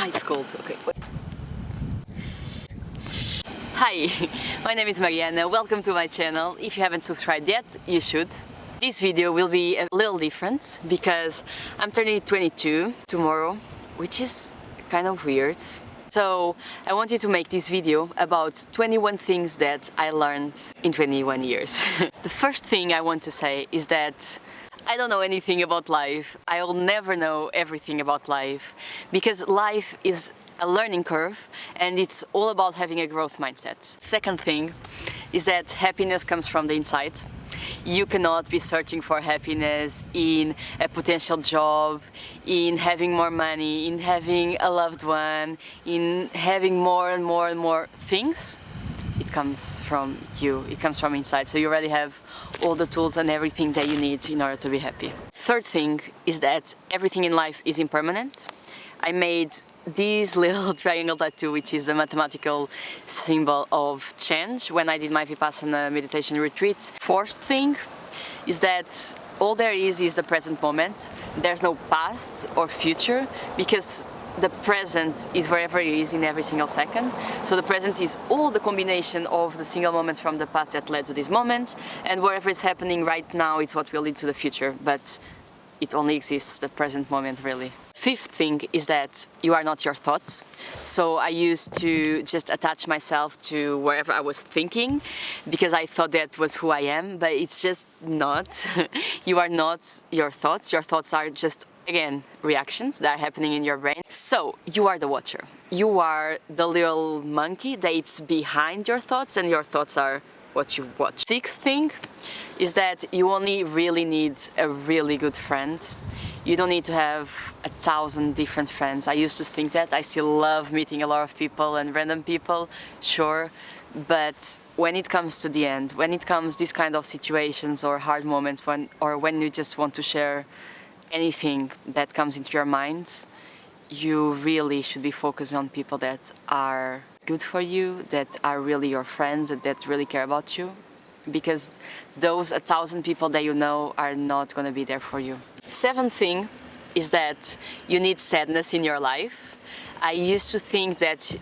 Ah, it's cold. Okay. Hi, my name is Mariana. Welcome to my channel. If you haven't subscribed yet, you should. This video will be a little different because I'm turning 22 tomorrow, which is kind of weird. So I wanted to make this video about 21 things that I learned in 21 years. The first thing I want to say is that I don't know anything about life. I will never know everything about life because life is a learning curve and it's all about having a growth mindset. Second thing is that happiness comes from the inside. You cannot be searching for happiness in a potential job, in having more money, in having a loved one, in having more and more and more things. It comes from you, it comes from inside, so you already have all the tools and everything that you need in order to be happy. Third thing is that everything in life is impermanent. I made this little triangle tattoo, which is a mathematical symbol of change, when I did my Vipassana meditation retreat. Fourth thing is that all there is the present moment. There's no past or future because the present is wherever it is in every single second. So the present is all the combination of the single moments from the past that led to this moment, and whatever is happening right now is what will lead to the future, but it only exists the present moment really. Fifth thing is that you are not your thoughts. So I used to just attach myself to wherever I was thinking because I thought that was who I am, but it's just not. You are not your thoughts. Your thoughts are just, again, reactions that are happening in your brain. So you are the watcher. You are the little monkey that's behind your thoughts, and your thoughts are what you watch. Sixth thing is that you only really need a really good friend. You don't need to have 1,000 different friends. I used to think that. I still love meeting a lot of people and random people, sure. But when it comes to the end, when it comes these kind of situations or hard moments, when you just want to share anything that comes into your mind, you really should be focused on people that are good for you, that are really your friends, and that really care about you. Because those 1,000 people that you know are not going to be there for you. Seventh thing is that you need sadness in your life. I used to think that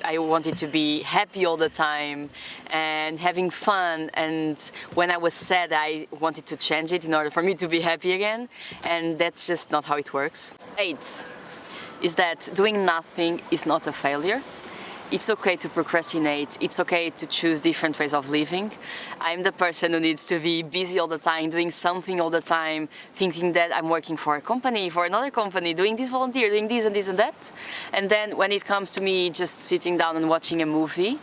I wanted to be happy all the time and having fun, and when I was sad I wanted to change it in order for me to be happy again, and that's just not how it works. Eighth is that doing nothing is not a failure. It's okay to procrastinate, it's okay to choose different ways of living. I'm the person who needs to be busy all the time, doing something all the time, thinking that I'm working for a company, for another company, doing this volunteer, doing this and this and that. And then when it comes to me just sitting down and watching a movie,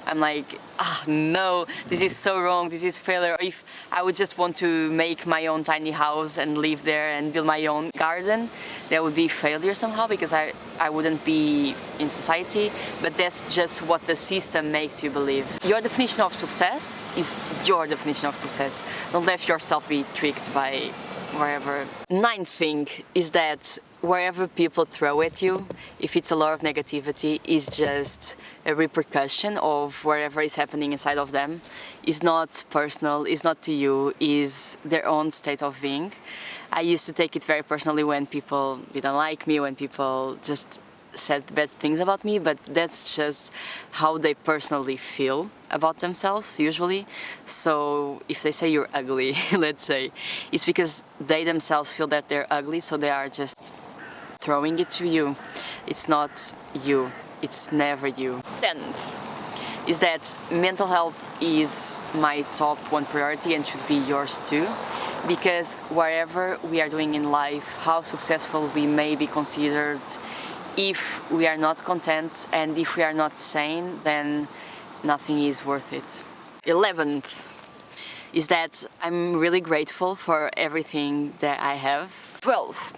I'm like, no, this is so wrong, this is failure. If I would just want to make my own tiny house and live there and build my own garden, that would be failure somehow because I wouldn't be in society, but that's just what the system makes you believe. Your definition of success is your definition of success. Don't let yourself be tricked by wherever. Ninth thing is that wherever people throw at you, if it's a lot of negativity, is just a repercussion of whatever is happening inside of them. It's not personal, it's not to you, it's their own state of being. I used to take it very personally when people didn't like me, when people just said bad things about me, but that's just how they personally feel about themselves usually. So if they say you're ugly, let's say, it's because they themselves feel that they're ugly, so they are just throwing it to you. It's not you, it's never you. 10th is that mental health is my top one priority and should be yours too, because whatever we are doing in life, how successful we may be considered, if we are not content and if we are not sane, then nothing is worth it. 11th is that I'm really grateful for everything that I have. 12th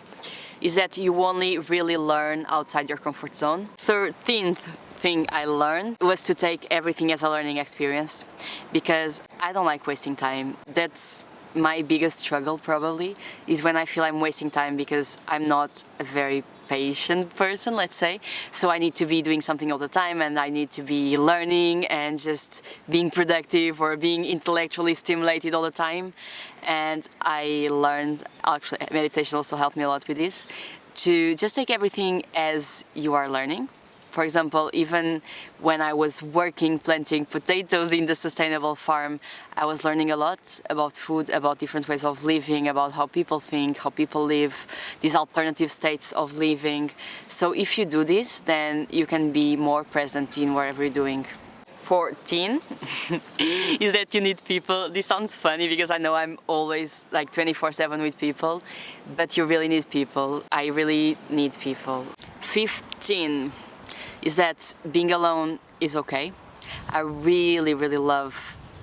is that you only really learn outside your comfort zone. 13th thing I learned was to take everything as a learning experience, because I don't like wasting time. That's my biggest struggle probably, is when I feel I'm wasting time because I'm not a very patient person, let's say. So I need to be doing something all the time, and I need to be learning and just being productive or being intellectually stimulated all the time. And I learned, actually meditation also helped me a lot with this, to just take everything as you are learning. For example, even when I was working planting potatoes in the sustainable farm, I was learning a lot about food, about different ways of living, about how people think, how people live, these alternative states of living. So if you do this, then you can be more present in whatever you're doing. 14 is that you need people. This sounds funny because I know I'm always like 24/7 with people, but you really need people. I really need people. 15 is that being alone is okay. I really, really love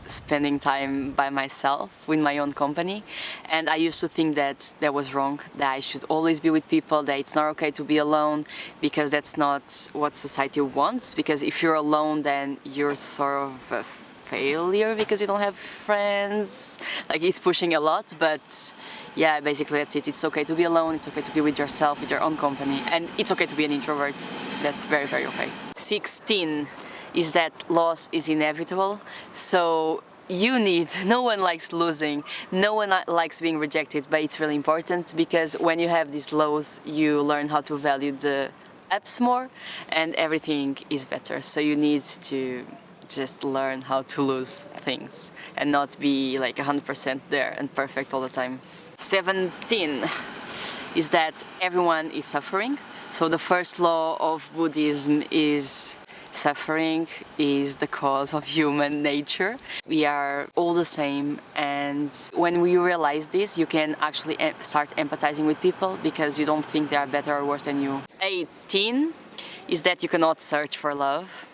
spending time by myself with my own company, and I used to think that that was wrong, that I should always be with people, that it's not okay to be alone because that's not what society wants, because if you're alone then you're sort of a failure because you don't have friends. Like, it's pushing a lot, but yeah, basically that's it. It's okay to be alone, it's okay to be with yourself, with your own company, and it's okay to be an introvert. That's very, very okay. 16 is that loss is inevitable, so no one likes losing, no one likes being rejected, but it's really important because when you have these lows, you learn how to value the ups more and everything is better. So you need to just learn how to lose things and not be like 100% there and perfect all the time. 17 is that everyone is suffering. So the first law of Buddhism is suffering is the cause of human nature. We are all the same, and when we realize this, you can actually start empathizing with people because you don't think they are better or worse than you. 18 is that you cannot search for love.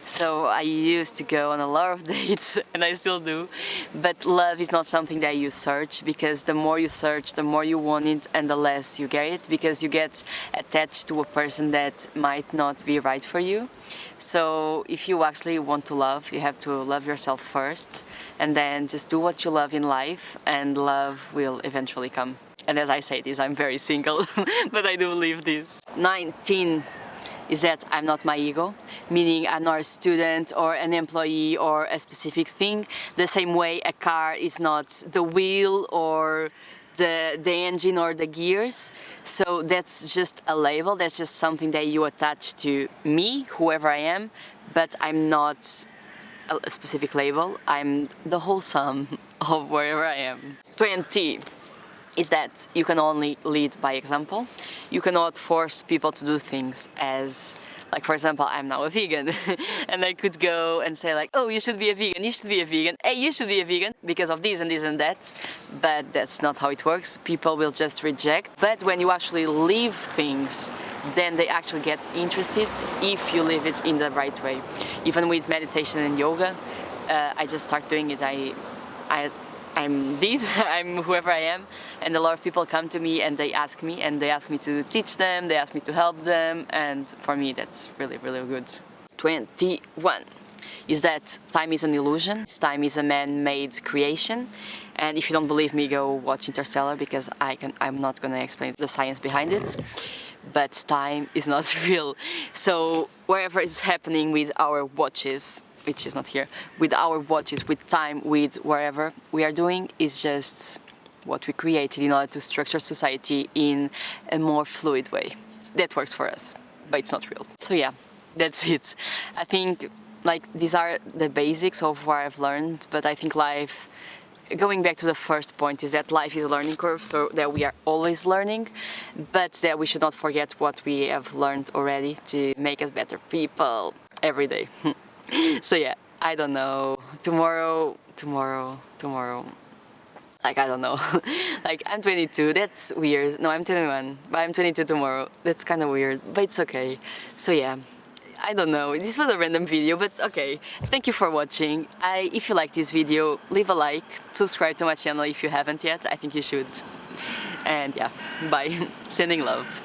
So I used to go on a lot of dates, and I still do, but love is not something that you search, because the more you search, the more you want it and the less you get it, because you get attached to a person that might not be right for you. So if you actually want to love, you have to love yourself first, and then just do what you love in life, and love will eventually come. And as I say this, I'm very single, but I do believe this. 19 is that I'm not my ego, meaning I'm not a student or an employee or a specific thing. The same way a car is not the wheel or the engine or the gears. So that's just a label, that's just something that you attach to me, whoever I am, but I'm not a specific label, I'm the whole sum of wherever I am. 20 is that you can only lead by example. You cannot force people to do things as, like, for example, I'm now a vegan and I could go and say like, oh, you should be a vegan, you should be a vegan, hey, you should be a vegan because of this and this and that, but that's not how it works. People will just reject. But when you actually live things, then they actually get interested if you live it in the right way. Even with meditation and yoga, I just start doing it. I'm this, I'm whoever I am, and a lot of people come to me and they ask me to teach them, they ask me to help them, and for me that's really, really good. 21 is that time is an illusion, time is a man-made creation, and if you don't believe me, go watch Interstellar, because I'm not gonna explain the science behind it, but time is not real. So wherever is happening with our watches, which is not here, with our watches, with time, with wherever we are doing, is just what we created in order to structure society in a more fluid way. That works for us, but it's not real. So yeah, that's it. I think like these are the basics of what I've learned, but I think life, going back to the first point, is that life is a learning curve, so that we are always learning, but that we should not forget what we have learned already to make us better people every day. So yeah, I don't know, tomorrow, like, I don't know, like, I'm 22, that's weird, no, I'm 21, but I'm 22 tomorrow, that's kind of weird, but it's okay. So yeah, I don't know, this was a random video, but okay, thank you for watching. If you like this video, leave a like, subscribe to my channel if you haven't yet, I think you should, and yeah, bye, sending love.